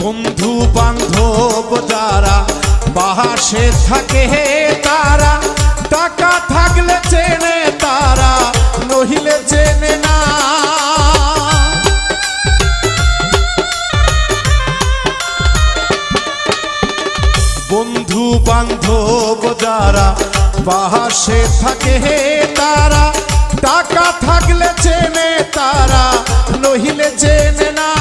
বন্ধু বান্ধব যারা পাশে থাকে তারা, টাকা থাকলে চেনে তারা, নহিলে চেনে না। বন্ধু বান্ধব যারা পাশে থাকে তারা, টাকা থাকলে চেনে তারা, নহিলে চেনে না।